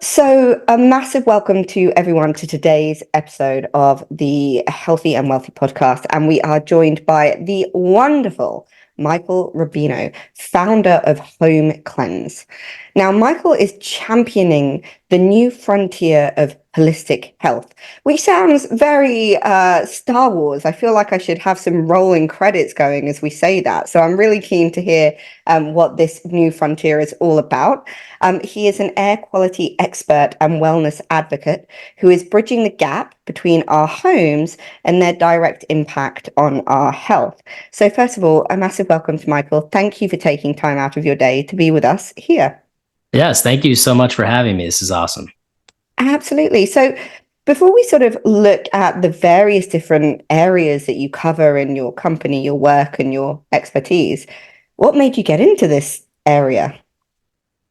So, a massive welcome to everyone to today's episode of the Healthy and Wealthy podcast. And we are joined by the wonderful Michael Rubino, founder of HomeCleanse. Now, Michael is championing the new frontier of holistic health, which sounds very Star Wars. I feel like I should have some rolling credits going as we say that. So, I'm really keen to hear what this new frontier is all about. He is an air quality expert and wellness advocate who is bridging the gap between our homes and their direct impact on our health. So, first of all, a massive welcome to Michael. Thank you for taking time out of your day to be with us here. Yes, thank you so much for having me. This is awesome. Absolutely. So, before we sort of look at the various different areas that you cover in your company, your work, and your expertise, what made you get into this area?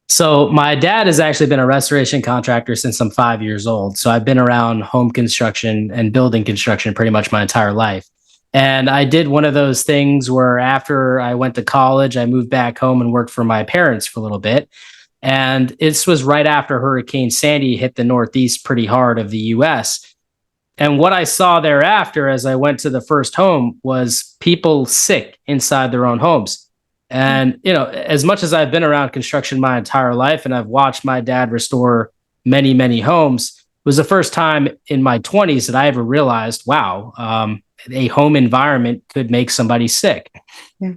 So, my dad has actually been a restoration contractor since I'm 5 years old. So, I've been around home construction and building construction pretty much my entire life. And I did one of those things where after I went to college, I moved back home and worked for my parents for a little bit. And this was right after Hurricane Sandy hit the Northeast pretty hard of the US. And what I saw thereafter as I went to the first home was people sick inside their own homes. And, as much as I've been around construction my entire life and I've watched my dad restore many, many homes, it was the first time in my 20s that I ever realized, wow, a home environment could make somebody sick. Yeah.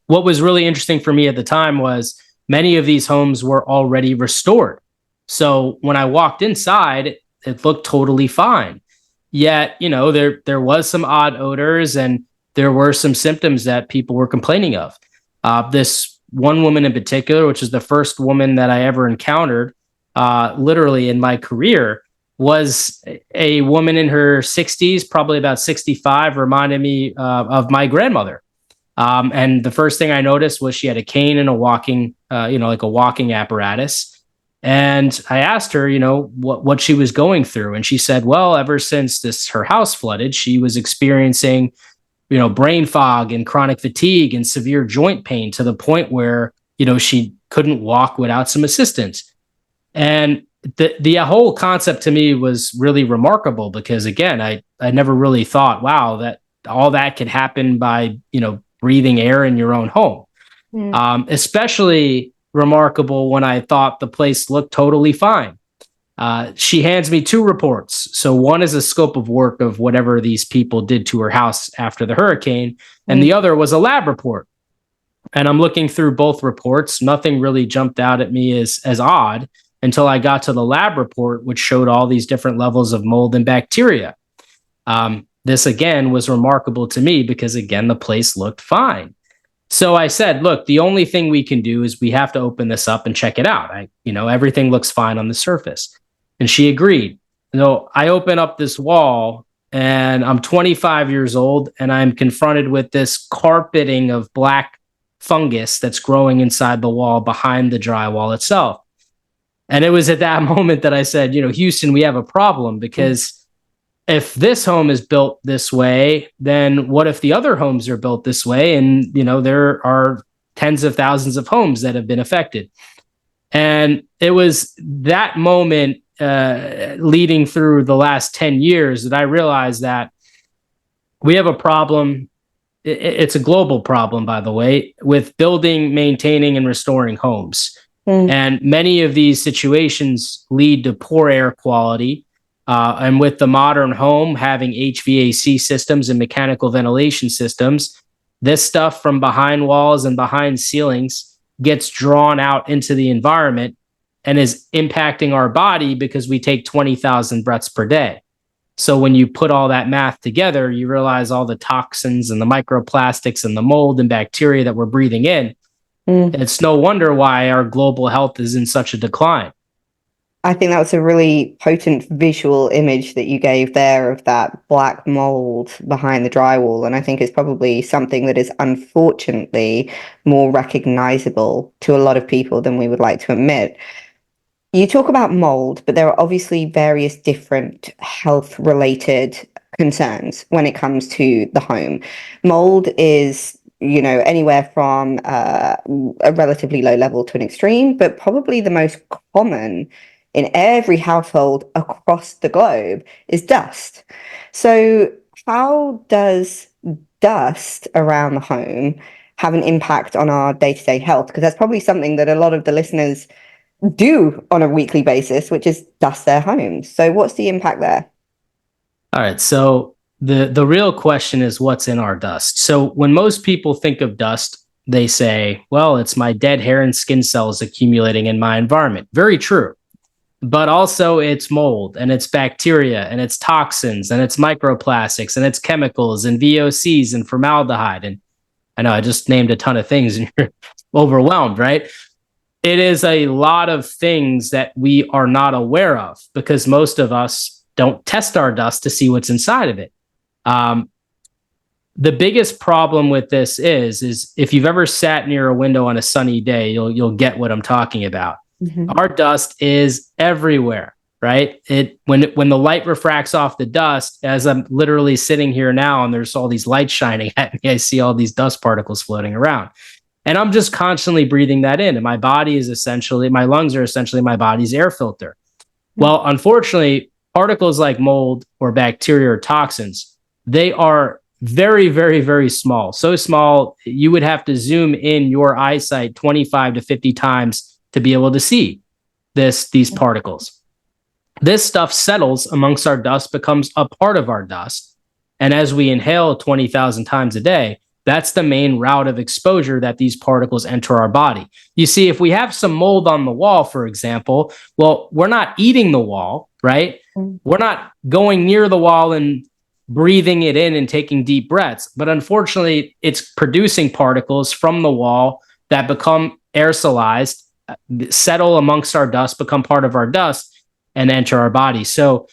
What was really interesting for me at the time was many of these homes were already restored. So when I walked inside, it looked totally fine. Yet, there was some odd odors and there were some symptoms that people were complaining of. This one woman in particular, which is the first woman that I ever encountered, literally in my career, was a woman in her 60s, probably about 65, reminded me of my grandmother. And the first thing I noticed was she had a cane and a walking, like a walking apparatus. And I asked her, what she was going through. And she said, well, ever since her house flooded, she was experiencing, brain fog and chronic fatigue and severe joint pain to the point where, she couldn't walk without some assistance. And the whole concept to me was really remarkable because, again, I never really thought, wow, that all that could happen by, breathing air in your own home. Especially remarkable when I thought the place looked totally fine. She hands me two reports. So one is a scope of work of whatever these people did to her house after the hurricane, and the other was a lab report. And I'm looking through both reports. Nothing really jumped out at me as odd until I got to the lab report, which showed all these different levels of mold and bacteria. This, again, was remarkable to me because, again, the place looked fine. So I said, look, the only thing we can do is we have to open this up and check it out. Everything looks fine on the surface. And she agreed. So I open up this wall and I'm 25 years old and I'm confronted with this carpeting of black fungus that's growing inside the wall behind the drywall itself. And it was at that moment that I said, Houston, we have a problem because if this home is built this way, then what if the other homes are built this way? And, there are tens of thousands of homes that have been affected. And it was that moment leading through the last 10 years that I realized that we have a problem. It's a global problem, by the way, with building, maintaining, and restoring homes. And many of these situations lead to poor air quality. And with the modern home having HVAC systems and mechanical ventilation systems, this stuff from behind walls and behind ceilings gets drawn out into the environment and is impacting our body because we take 20,000 breaths per day. So when you put all that math together, you realize all the toxins and the microplastics and the mold and bacteria that we're breathing in. And it's no wonder why our global health is in such a decline. I think that was a really potent visual image that you gave there of that black mold behind the drywall. And I think it's probably something that is unfortunately more recognizable to a lot of people than we would like to admit. You talk about mold, but there are obviously various different health related concerns when it comes to the home. Mold is anywhere from a relatively low level to an extreme, but probably the most common in every household across the globe is dust. So how does dust around the home have an impact on our day-to-day health? Because that's probably something that a lot of the listeners do on a weekly basis, which is dust their homes. So what's the impact there? All right. So the real question is what's in our dust. So when most people think of dust, they say, well, it's my dead hair and skin cells accumulating in my environment. Very true. But also it's mold and it's bacteria and it's toxins and it's microplastics and it's chemicals and VOCs and formaldehyde. And I know I just named a ton of things and you're overwhelmed, right? It is a lot of things that we are not aware of because most of us don't test our dust to see what's inside of it. Um, the biggest problem with this is if you've ever sat near a window on a sunny day, you'll get what I'm talking about. Mm-hmm. Our dust is everywhere, right? When the light refracts off the dust, as I'm literally sitting here now and there's all these lights shining at me, I see all these dust particles floating around. And I'm just constantly breathing that in. And my lungs are essentially my body's air filter. Well, unfortunately, particles like mold or bacteria or toxins, they are very, very, very small. So small, you would have to zoom in your eyesight 25 to 50 times to be able to see these particles. This stuff settles amongst our dust, becomes a part of our dust. And as we inhale 20,000 times a day, that's the main route of exposure that these particles enter our body. You see, if we have some mold on the wall, for example, well, we're not eating the wall, right? We're not going near the wall and breathing it in and taking deep breaths. But unfortunately, it's producing particles from the wall that become aerosolized, settle amongst our dust, become part of our dust, and enter our body. So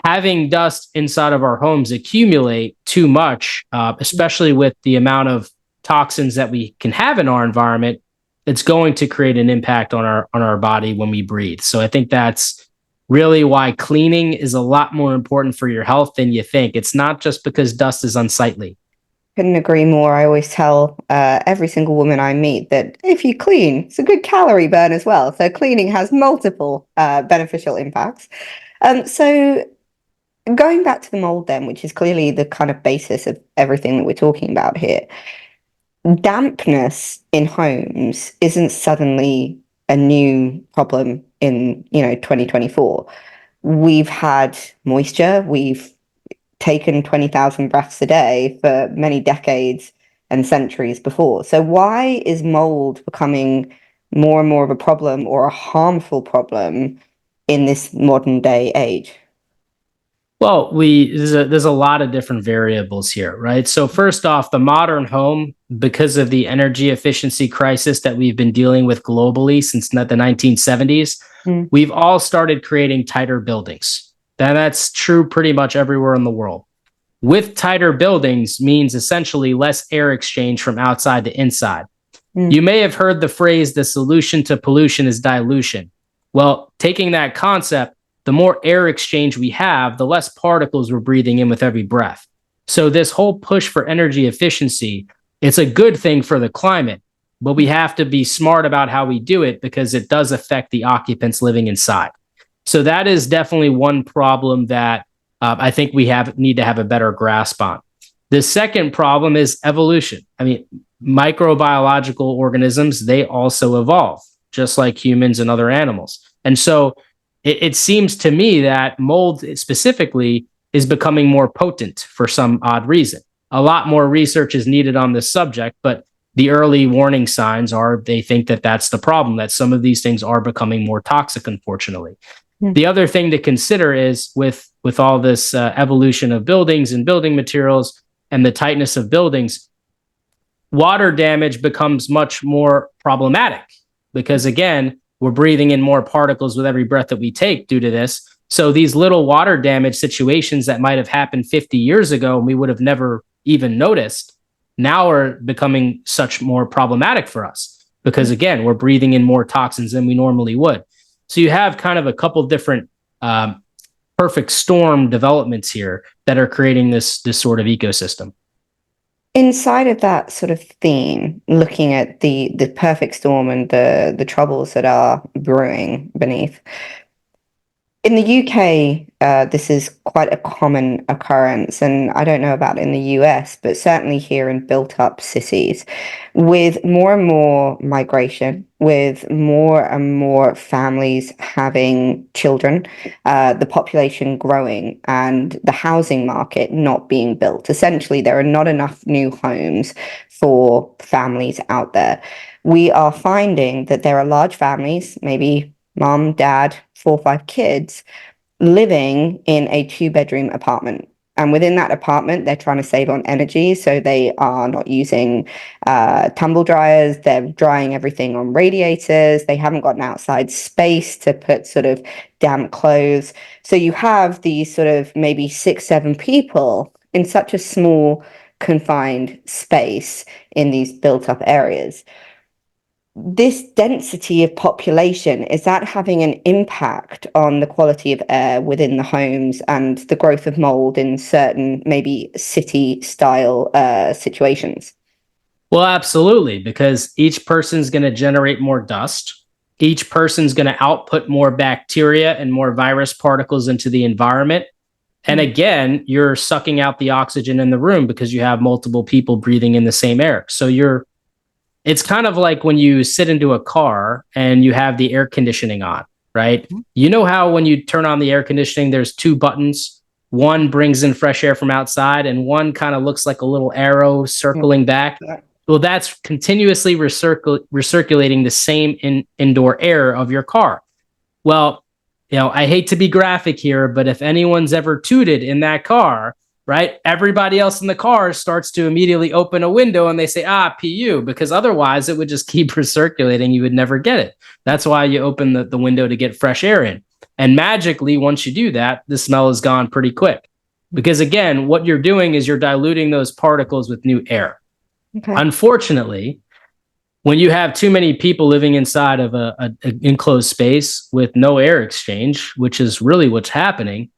having dust inside of our homes accumulate too much, especially with the amount of toxins that we can have in our environment, it's going to create an impact on our body when we breathe. So I think that's really why cleaning is a lot more important for your health than you think. It's not just because dust is unsightly. Couldn't agree more. I always tell every single woman I meet that if you clean, it's a good calorie burn as well. So cleaning has multiple beneficial impacts. So going back to the mold then, which is clearly the kind of basis of everything that we're talking about here, dampness in homes isn't suddenly a new problem in 2024. We've had moisture, we've taken 20,000 breaths a day for many decades and centuries before. So why is mold becoming more and more of a problem or a harmful problem in this modern day age? Well, there's a lot of different variables here, right? So first off, the modern home, because of the energy efficiency crisis that we've been dealing with globally since the 1970s, we've all started creating tighter buildings. That's true pretty much everywhere in the world. With tighter buildings means essentially less air exchange from outside to inside. You may have heard the phrase, the solution to pollution is dilution. Well, taking that concept, the more air exchange we have, the less particles we're breathing in with every breath. So this whole push for energy efficiency, it's a good thing for the climate, but we have to be smart about how we do it because it does affect the occupants living inside. So that is definitely one problem that I think we need to have a better grasp on. The second problem is evolution. I mean, microbiological organisms, they also evolve, just like humans and other animals. And so it seems to me that mold specifically is becoming more potent for some odd reason. A lot more research is needed on this subject, but the early warning signs are they think that that's the problem, that some of these things are becoming more toxic, unfortunately. The other thing to consider is with all this evolution of buildings and building materials and the tightness of buildings, water damage becomes much more problematic because, again, we're breathing in more particles with every breath that we take due to this. So these little water damage situations that might have happened 50 years ago and we would have never even noticed now are becoming such more problematic for us because, again, we're breathing in more toxins than we normally would. So you have kind of a couple different perfect storm developments here that are creating this sort of ecosystem. Inside of that sort of theme, looking at the perfect storm and the troubles that are brewing beneath, In the UK, this is quite a common occurrence, and I don't know about in the US, but certainly here in built-up cities, with more and more migration, with more and more families having children, the population growing, and the housing market not being built. Essentially, there are not enough new homes for families out there. We are finding that there are large families, maybe mom, dad, 4 or 5 kids living in a 2 bedroom apartment. And within that apartment, they're trying to save on energy. So they are not using tumble dryers. They're drying everything on radiators. They haven't got an outside space to put sort of damp clothes. So you have these sort of maybe 6, 7 people in such a small, confined space in these built up areas. This density of population, is that having an impact on the quality of air within the homes and the growth of mold in certain maybe city style situations? Well, absolutely, because each person's going to generate more dust. Each person's going to output more bacteria and more virus particles into the environment. And again, you're sucking out the oxygen in the room because you have multiple people breathing in the same air. So it's kind of like when you sit into a car and you have the air conditioning on, right? You know how when you turn on the air conditioning, there's 2 buttons. One brings in fresh air from outside and one kind of looks like a little arrow circling back. Well, that's continuously recirculating the same indoor air of your car. Well, I hate to be graphic here, but if anyone's ever tooted in that car, right, everybody else in the car starts to immediately open a window and they say, PU, because otherwise it would just keep recirculating. You would never get it. That's why you open the window to get fresh air in. And magically, once you do that, the smell is gone pretty quick. Because again, what you're doing is you're diluting those particles with new air. Okay. Unfortunately, when you have too many people living inside of an enclosed space with no air exchange, which is really what's happening,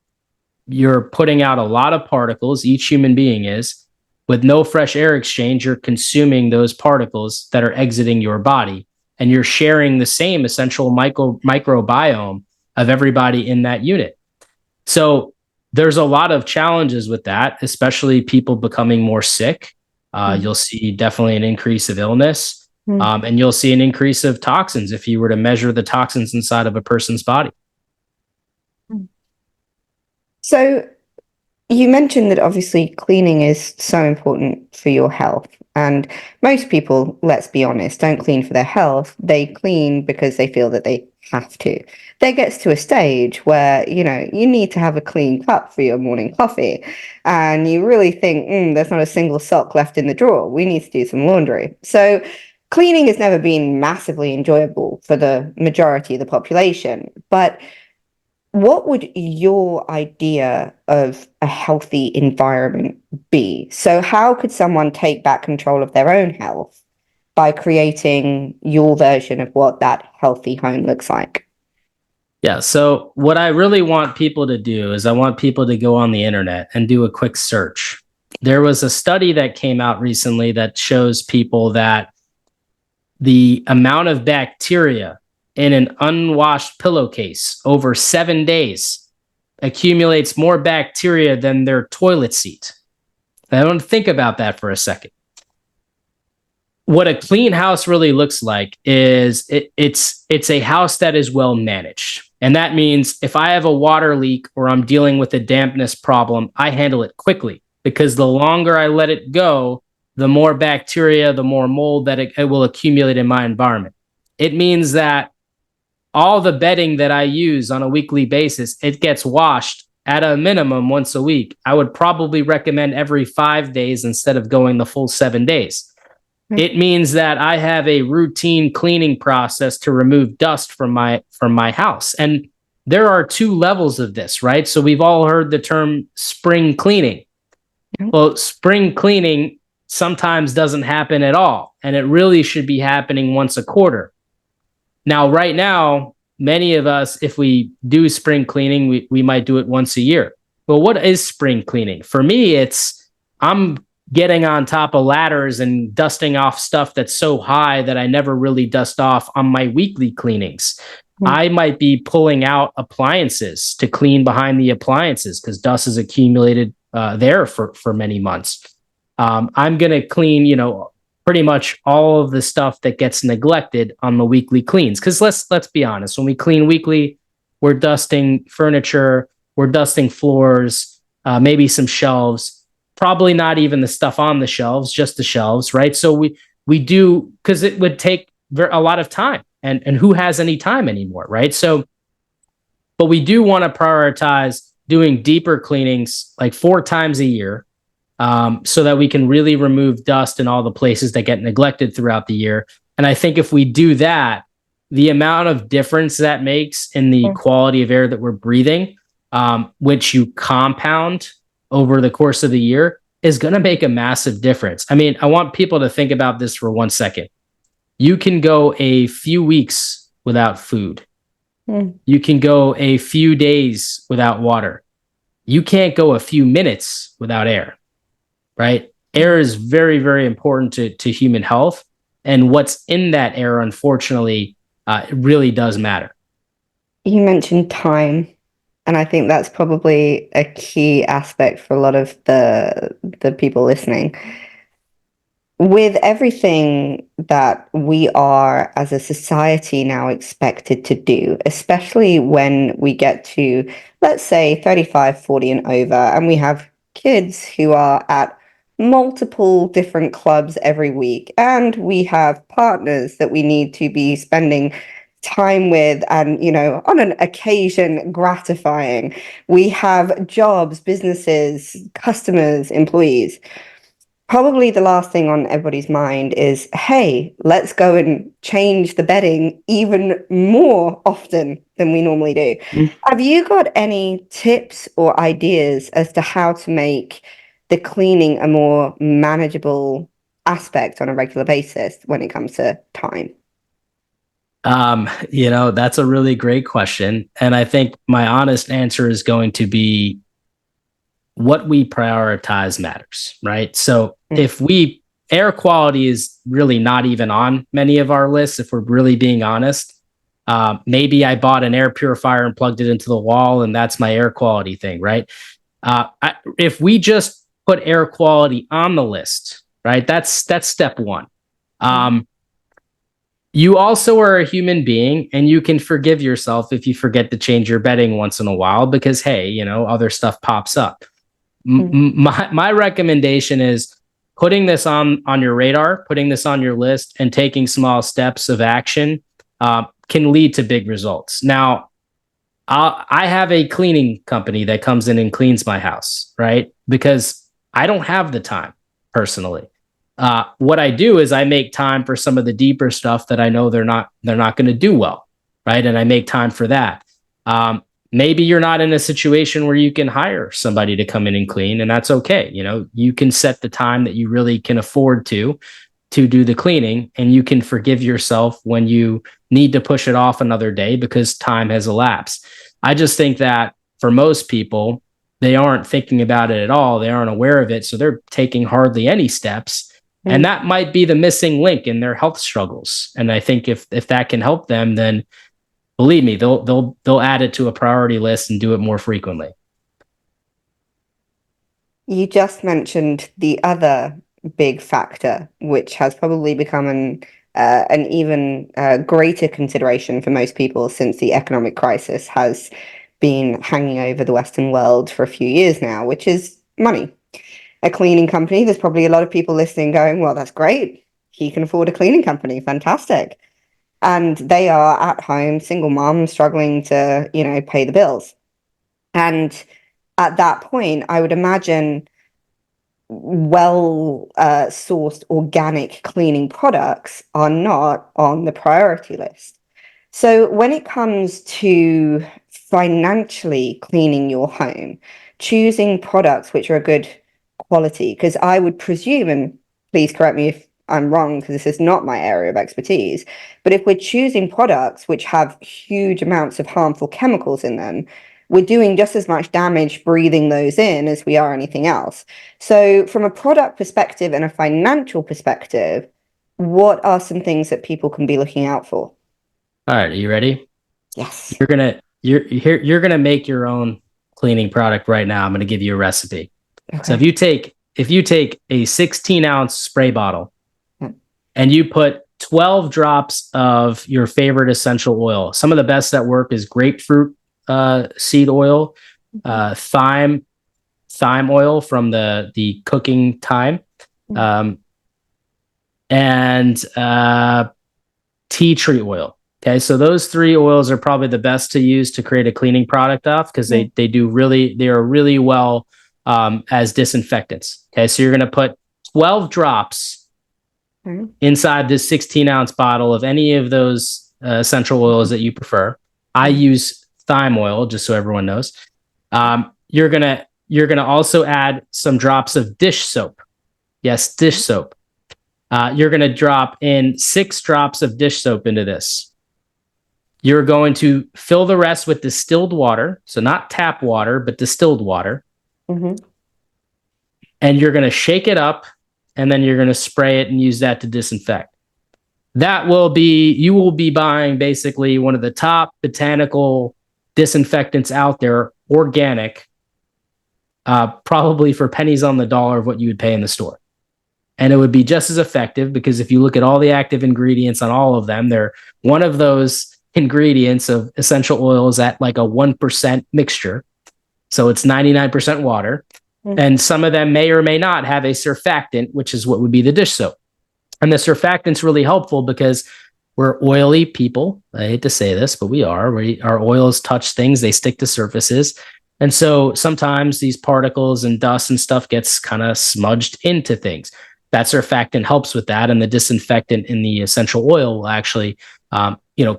you're putting out a lot of particles, each human being is. With no fresh air exchange, you're consuming those particles that are exiting your body, and you're sharing the same essential microbiome of everybody in that unit. So there's a lot of challenges with that, especially people becoming more sick. You'll see definitely an increase of illness, and you'll see an increase of toxins if you were to measure the toxins inside of a person's body. So you mentioned that obviously cleaning is so important for your health. And most people, let's be honest, don't clean for their health. They clean because they feel that they have to. There gets to a stage where, you need to have a clean cup for your morning coffee. And you really think, there's not a single sock left in the drawer. We need to do some laundry. So cleaning has never been massively enjoyable for the majority of the population. But what would your idea of a healthy environment be? So how could someone take back control of their own health by creating your version of what that healthy home looks like? Yeah. So what I really want people to do is I want people to go on the internet and do a quick search. There was a study that came out recently that shows people that the amount of bacteria in an unwashed pillowcase over 7 days accumulates more bacteria than their toilet seat. I want to think about that for a second. What a clean house really looks like is it's a house that is well managed. And that means if I have a water leak or I'm dealing with a dampness problem, I handle it quickly, because the longer I let it go, the more bacteria, the more mold that it will accumulate in my environment. It means that all the bedding that I use on a weekly basis, it gets washed at a minimum once a week. I would probably recommend every 5 days instead of going the full 7 days. It means that I have a routine cleaning process to remove dust from my house. And there are 2 levels of this, right? So we've all heard the term spring cleaning. Well, spring cleaning sometimes doesn't happen at all, and it really should be happening once a quarter. Now, right now, many of us, if we do spring cleaning, we might do it once a year. Well, what is spring cleaning? For me, I'm getting on top of ladders and dusting off stuff that's so high that I never really dust off on my weekly cleanings. I might be pulling out appliances to clean behind the appliances because dust has accumulated there for many months. I'm going to clean, pretty much all of the stuff that gets neglected on the weekly cleans. Because let's be honest, when we clean weekly, we're dusting furniture, we're dusting floors, maybe some shelves. Probably not even the stuff on the shelves, just the shelves, right? So we do, because it would take a lot of time, and who has any time anymore, right? So, but we do want to prioritize doing deeper cleanings like 4 times a year, so that we can really remove dust in all the places that get neglected throughout the year. And I think if we do that, the amount of difference that makes in the quality of air that we're breathing, which you compound over the course of the year, is going to make a massive difference. I mean, I want people to think about this for 1 second. You can go a few weeks without food. You can go a few days without water. You can't go a few minutes without air, right? Air is very, very important to human health. And what's in that air, unfortunately, it really does matter. You mentioned time, and I think that's probably a key aspect for a lot of the people listening. With everything that we are as a society now expected to do, especially when we get to, let's say, 35, 40 and over, and we have kids who are at multiple different clubs every week, and we have partners that we need to be spending time with and, on an occasion gratifying. We have jobs, businesses, customers, employees. Probably the last thing on everybody's mind is, hey, let's go and change the bedding even more often than we normally do. Have you got any tips or ideas as to how to make the cleaning a more manageable aspect on a regular basis when it comes to time? That's a really great question. And I think my honest answer is going to be what we prioritize matters, right? So if air quality is really not even on many of our lists, if we're really being honest. Maybe I bought an air purifier and plugged it into the wall, and that's my air quality thing, right? If we just put air quality on the list, right, that's step one. You also are a human being, and you can forgive yourself if you forget to change your bedding once in a while because, hey, other stuff pops up. My recommendation is putting this on your radar, putting this on your list, and taking small steps of action can lead to big results. Now, I have a cleaning company that comes in and cleans my house, right? Because I don't have the time personally. What I do is I make time for some of the deeper stuff that I know they're not going to do well, right? And I make time for that. Maybe you're not in a situation where you can hire somebody to come in and clean, and that's okay. You can set the time that you really can afford to do the cleaning, and you can forgive yourself when you need to push it off another day because time has elapsed. I just think that for most people, they aren't thinking about it at all. They aren't aware of it. So they're taking hardly any steps. And that might be the missing link in their health struggles. And I think if that can help them, then believe me, they'll add it to a priority list and do it more frequently. You just mentioned the other big factor, which has probably become an even greater consideration for most people since the economic crisis has been hanging over the Western world for a few years now, which is money. A cleaning company, there's probably a lot of people listening going, well, that's great. He can afford a cleaning company. Fantastic. And they are at home, single mom, struggling to, pay the bills. And at that point, I would imagine well sourced organic cleaning products are not on the priority list. So when it comes to financially cleaning your home, choosing products which are a good quality, because I would presume, and please correct me if I'm wrong, because this is not my area of expertise, but if we're choosing products which have huge amounts of harmful chemicals in them, we're doing just as much damage breathing those in as we are anything else. So from a product perspective and a financial perspective, what are some things that people can be looking out for? All right. Are you ready? Yes. You're gonna make your own cleaning product right now. I'm gonna give you a recipe. So Okay. if you take a 16-ounce spray bottle Mm. and you put 12 drops of your favorite essential oil, some of the best that work is grapefruit seed oil, Mhm. thyme oil from the cooking thyme, Mm. um, and tea tree oil. Okay, so those three oils are probably the best to use to create a cleaning product off because Mm. they are really well as disinfectants. Okay, so you're going to put 12 drops Mm. inside this 16-ounce bottle of any of those essential oils that you prefer. I Mm. use thyme oil, just so everyone knows. You're gonna also add some drops of dish soap. Yes, dish soap. You're gonna drop in 6 drops of dish soap into this. You're going to fill the rest with distilled water, so not tap water, but distilled water, Mhm. and you're gonna shake it up, and then you're gonna spray it and use that to disinfect. You will be buying basically one of the top botanical disinfectants out there, organic, probably for pennies on the dollar of what you would pay in the store. And it would be just as effective because if you look at all the active ingredients on all of them, they're one of those ingredients of essential oils at like a 1% mixture. So it's 99% water. Mm. And some of them may or may not have a surfactant, which is what would be the dish soap. And the surfactant's really helpful because we're oily people. I hate to say this, but we are. Our oils touch things, they stick to surfaces. And so sometimes these particles and dust and stuff gets kind of smudged into things. That surfactant helps with that. And the disinfectant in the essential oil will actually,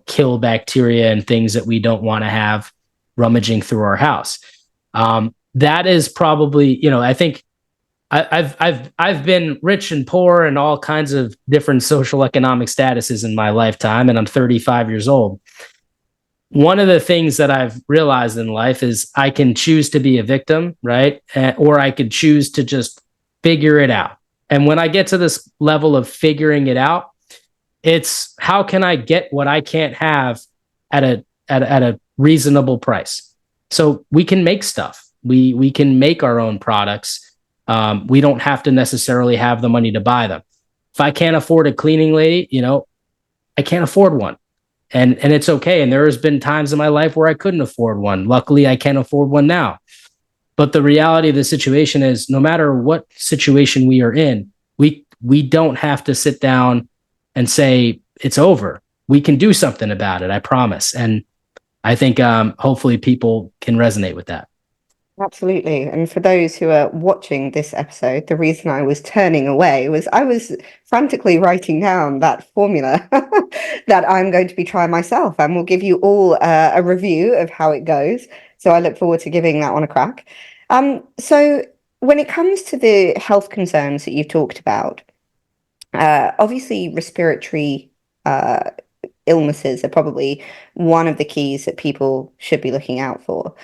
kill bacteria and things that we don't want to have rummaging through our house. That is probably, I think I've been rich and poor and all kinds of different social economic statuses in my lifetime, and I'm 35 years old. One of the things that I've realized in life is I can choose to be a victim, right? Or I could choose to just figure it out. And when I get to this level of figuring it out, it's how can I get what I can't have at a reasonable price? So we can make stuff. We can make our own products. We don't have to necessarily have the money to buy them. If I can't afford a cleaning lady, I can't afford one. And it's okay. And there has been times in my life where I couldn't afford one. Luckily, I can't afford one now. But the reality of the situation is no matter what situation we are in, we don't have to sit down and say it's over. We can do something about it, I promise. And I think hopefully people can resonate with that. Absolutely. And for those who are watching this episode, the reason I was turning away was I was frantically writing down that formula that I'm going to be trying myself, and we'll give you all a review of how it goes. So I look forward to giving that one a crack. So when it comes to the health concerns that you've talked about, obviously respiratory illnesses are probably one of the keys that people should be looking out for.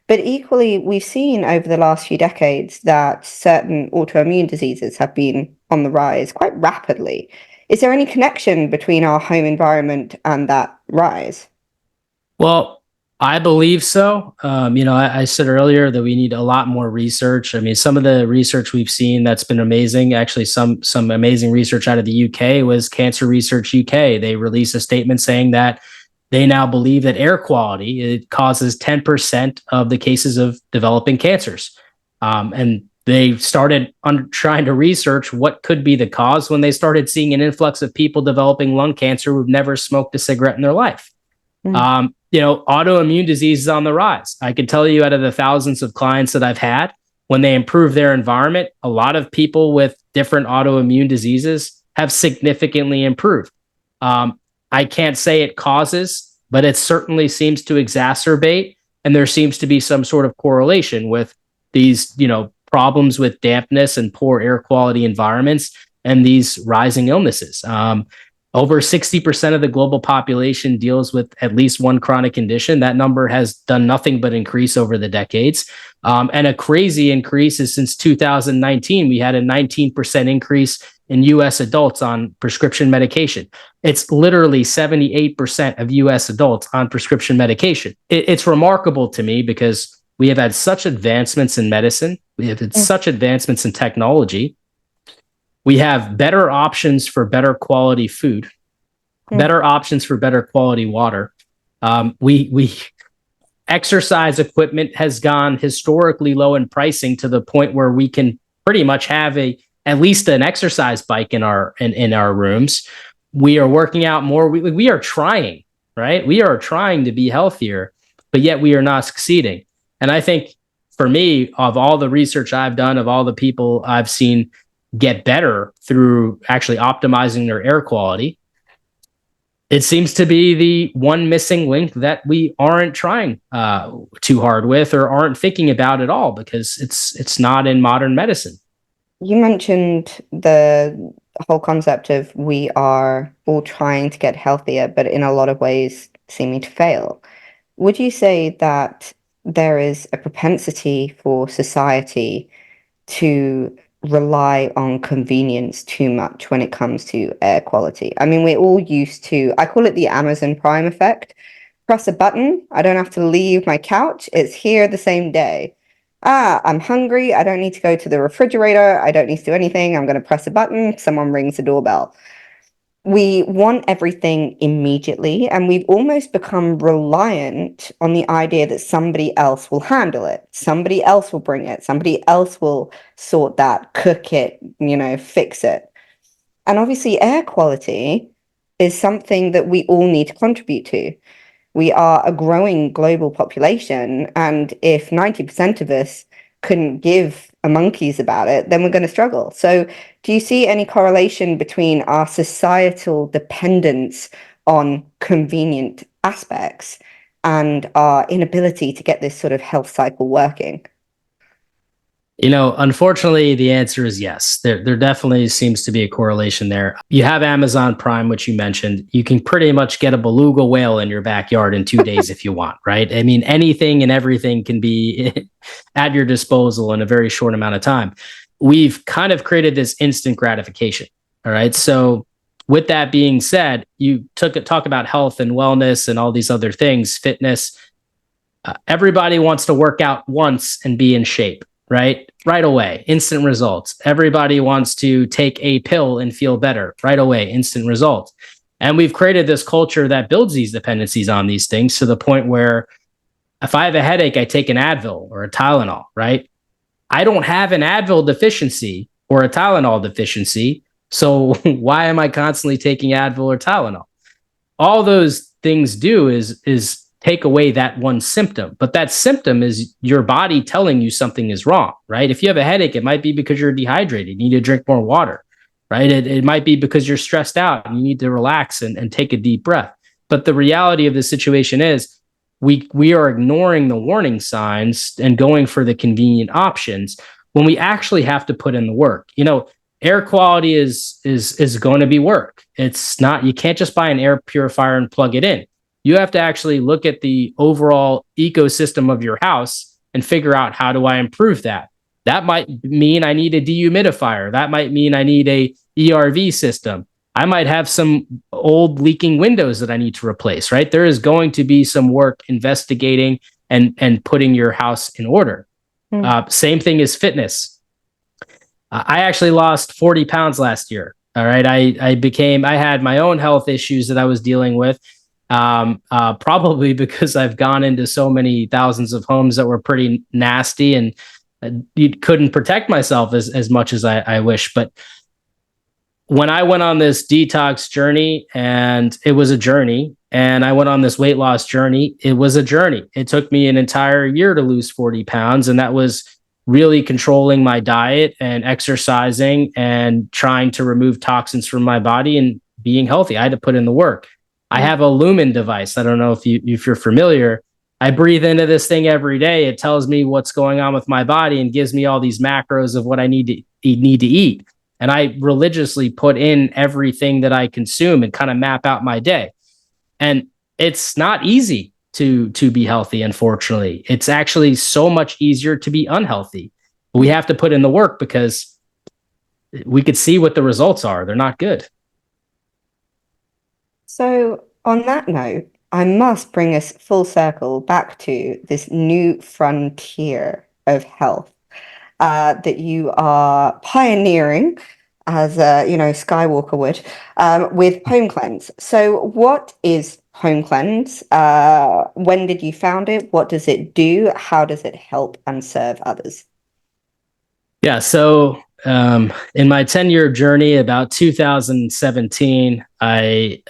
But equally, we've seen over the last few decades that certain autoimmune diseases have been on the rise quite rapidly. Is there any connection between our home environment and that rise? Well, I believe so. I said earlier that we need a lot more research. I mean, some of the research we've seen that's been amazing. Actually, some amazing research out of the UK was Cancer Research UK. They released a statement saying that they now believe that air quality it causes 10% of the cases of developing cancers. And they started trying to research what could be the cause when they started seeing an influx of people developing lung cancer who've never smoked a cigarette in their life. Mm. Autoimmune disease is on the rise. I can tell you out of the thousands of clients that I've had, when they improve their environment, a lot of people with different autoimmune diseases have significantly improved. I can't say it causes, but it certainly seems to exacerbate. And there seems to be some sort of correlation with these, problems with dampness and poor air quality environments and these rising illnesses. Over 60% of the global population deals with at least one chronic condition. That number has done nothing but increase over the decades. And a crazy increase is since 2019, we had a 19% increase in US adults on prescription medication. It's literally 78% of US adults on prescription medication. It's remarkable to me because we have had such advancements in medicine. We have had such advancements in technology. We have better options for better quality food, better options for better quality water. We exercise equipment has gone historically low in pricing to the point where we can pretty much have at least an exercise bike in our rooms. We are working out more. We are trying, right? We are trying to be healthier, but yet we are not succeeding. And I think for me, of all the research I've done, of all the people I've seen get better through actually optimizing their air quality, it seems to be the one missing link that we aren't trying too hard with or aren't thinking about at all, because it's not in modern medicine. You mentioned the whole concept of we are all trying to get healthier, but in a lot of ways seeming to fail. Would you say that there is a propensity for society to rely on convenience too much when it comes to air quality? I mean, we're all used to, I call it the Amazon Prime effect. Press a button, I don't have to leave my couch, it's here the same day. I'm hungry, I don't need to go to the refrigerator, I don't need to do anything, I'm going to press a button, someone rings the doorbell. We want everything immediately, and we've almost become reliant on the idea that somebody else will handle it. Somebody else will bring it. Somebody else will sort that, cook it, fix it. And obviously, air quality is something that we all need to contribute to. We are a growing global population, and if 90% of us couldn't give a monkey's about it, then we're going to struggle. So do you see any correlation between our societal dependence on convenient aspects and our inability to get this sort of health cycle working? Unfortunately, the answer is yes. There definitely seems to be a correlation there. You have Amazon Prime, which you mentioned. You can pretty much get a beluga whale in your backyard in 2 days if you want, right? I mean, anything and everything can be at your disposal in a very short amount of time. We've kind of created this instant gratification, all right? So with that being said, you talk about health and wellness and all these other things, fitness. Everybody wants to work out once and be in shape. Right away, instant results. Everybody wants to take a pill and feel better right away, instant results. And we've created this culture that builds these dependencies on these things to the point where if I have a headache, I take an Advil or a Tylenol, right? I don't have an Advil deficiency or a Tylenol deficiency. So why am I constantly taking Advil or Tylenol? All those things do is take away that one symptom. But that symptom is your body telling you something is wrong, right? If you have a headache, it might be because you're dehydrated. You need to drink more water, right? It might be because you're stressed out and you need to relax and take a deep breath. But the reality of the situation is we are ignoring the warning signs and going for the convenient options when we actually have to put in the work. Air quality is going to be work. It's not, you can't just buy an air purifier and plug it in. You have to actually look at the overall ecosystem of your house and figure out, how do I improve that? That might mean I need a dehumidifier. That might mean I need a ERV system. I might have some old leaking windows that I need to replace, right? There is going to be some work investigating and putting your house in order. Same thing as fitness. I actually lost 40 pounds last year. All right. I had my own health issues that I was dealing with. Probably because I've gone into so many thousands of homes that were pretty nasty and you couldn't protect myself as much as I wish. But when I went on this detox journey, and it was a journey, and I went on this weight loss journey, it was a journey. It took me an entire year to lose 40 pounds. And that was really controlling my diet and exercising and trying to remove toxins from my body and being healthy. I had to put in the work. I have a Lumen device. I don't know if you're familiar. I breathe into this thing every day. It tells me what's going on with my body and gives me all these macros of what I need to eat. And I religiously put in everything that I consume and kind of map out my day. And it's not easy to be healthy, unfortunately. It's actually so much easier to be unhealthy. But we have to put in the work because we could see what the results are. They're not good. So, on that note, I must bring us full circle back to this new frontier of health that you are pioneering, as Skywalker would, with HomeCleanse. So, what is HomeCleanse? When did you found it? What does it do? How does it help and serve others? Yeah. So in my 10-year journey, about 2017, I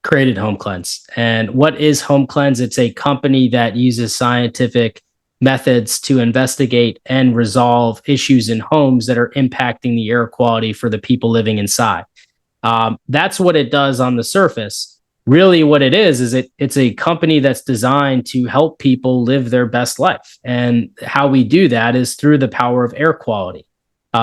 created HomeCleanse. And what is HomeCleanse? It's a company that uses scientific methods to investigate and resolve issues in homes that are impacting the air quality for the people living inside. That's what it does on the surface. Really, what it is it's a company that's designed to help people live their best life. And how we do that is through the power of air quality.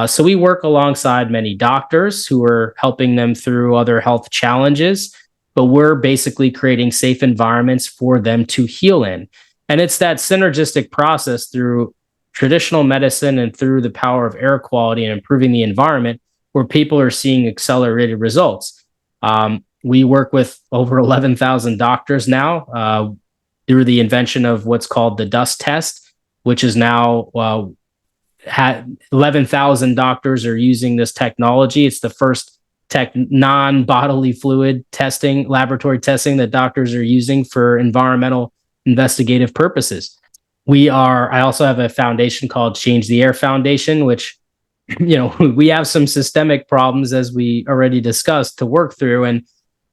So we work alongside many doctors who are helping them through other health challenges, but we're basically creating safe environments for them to heal in. And it's that synergistic process through traditional medicine and through the power of air quality and improving the environment where people are seeing accelerated results. We work with over 11,000 doctors now through the invention of what's called the dust test, which is now 11,000 doctors are using this technology. It's the first non-bodily fluid testing, laboratory testing that doctors are using for environmental investigative purposes. I also have a foundation called Change the Air Foundation, which, we have some systemic problems, as we already discussed, to work through. And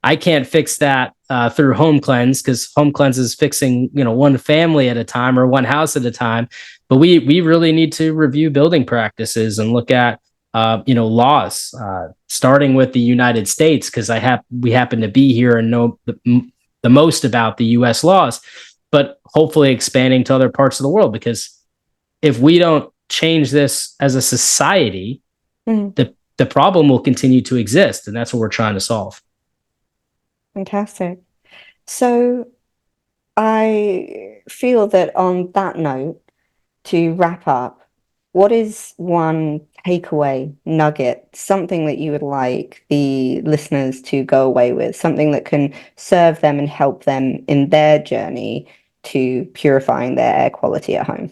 I can't fix that through HomeCleanse, because HomeCleanse is fixing, one family at a time or one house at a time. But we really need to review building practices and look at laws, starting with the United States, because we happen to be here and know the most about the U.S. laws, but hopefully expanding to other parts of the world. Because if we don't change this as a society, the problem will continue to exist, and that's what we're trying to solve. Fantastic. So I feel that on that note, to wrap up, what is one takeaway nugget, something that you would like the listeners to go away with, something that can serve them and help them in their journey to purifying their air quality at home?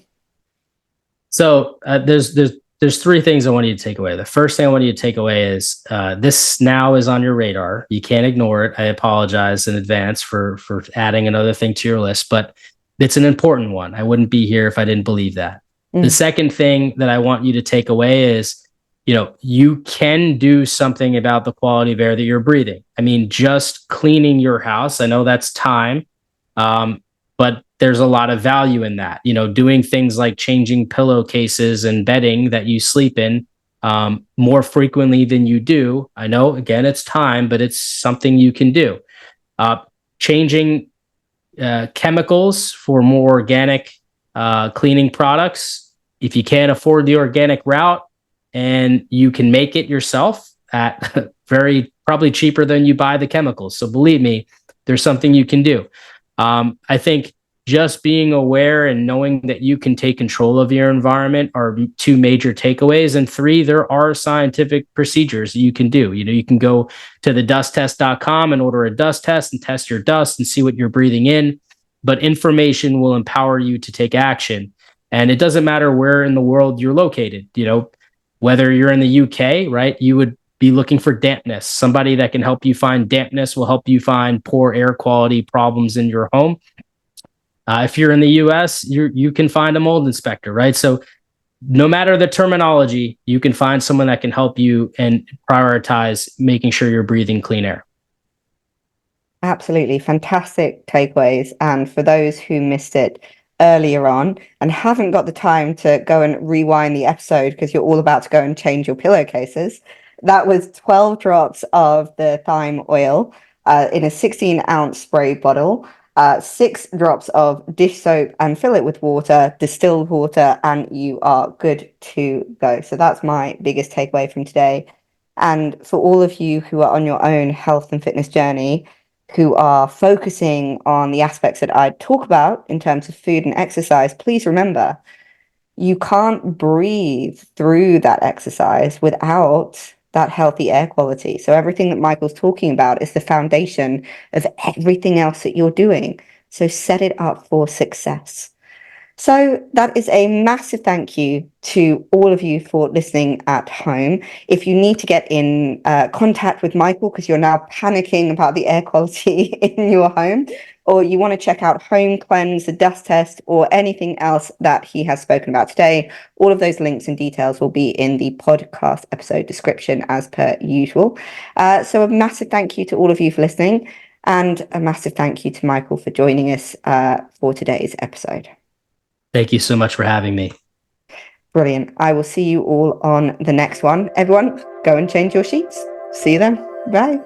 So there's three things I want you to take away. The first thing I want you to take away is this now is on your radar. You can't ignore it. I apologize in advance for adding another thing to your list, but it's an important one. I wouldn't be here if I didn't believe that. The second thing that I want you to take away is, you can do something about the quality of air that you're breathing. I mean, just cleaning your house, I know that's time, but there's a lot of value in that. Doing things like changing pillowcases and bedding that you sleep in more frequently than you do. I know, again, it's time, but it's something you can do. Changing chemicals for more organic cleaning products. If you can't afford the organic route and you can make it yourself at probably cheaper than you buy the chemicals. So believe me, there's something you can do. I think just being aware and knowing that you can take control of your environment are two major takeaways. And three, there are scientific procedures you can do. You can go to the dusttest.com and order a dust test and test your dust and see what you're breathing in. But information will empower you to take action. And it doesn't matter where in the world you're located. Whether you're in the UK, right, you would be looking for dampness. Somebody that can help you find dampness will help you find poor air quality problems in your home. If you're in the US, you can find a mold inspector, right? So no matter the terminology, you can find someone that can help you and prioritize making sure you're breathing clean air. Absolutely fantastic takeaways. And for those who missed it earlier on and haven't got the time to go and rewind the episode because you're all about to go and change your pillowcases, that was 12 drops of the thyme oil in a 16-ounce spray bottle. 6 drops of dish soap and fill it with water, distilled water, and you are good to go. So that's my biggest takeaway from today. And for all of you who are on your own health and fitness journey, who are focusing on the aspects that I talk about in terms of food and exercise, please remember, you can't breathe through that exercise without that healthy air quality. So everything that Michael's talking about is the foundation of everything else that you're doing. So set it up for success. So that is a massive thank you to all of you for listening at home. If you need to get in contact with Michael because you're now panicking about the air quality in your home, or you want to check out HomeCleanse, the dust test, or anything else that he has spoken about today, all of those links and details will be in the podcast episode description as per usual. So a massive thank you to all of you for listening, and a massive thank you to Michael for joining us for today's episode. Thank you so much for having me. Brilliant. I will see you all on the next one. Everyone, go and change your sheets. See you then. Bye.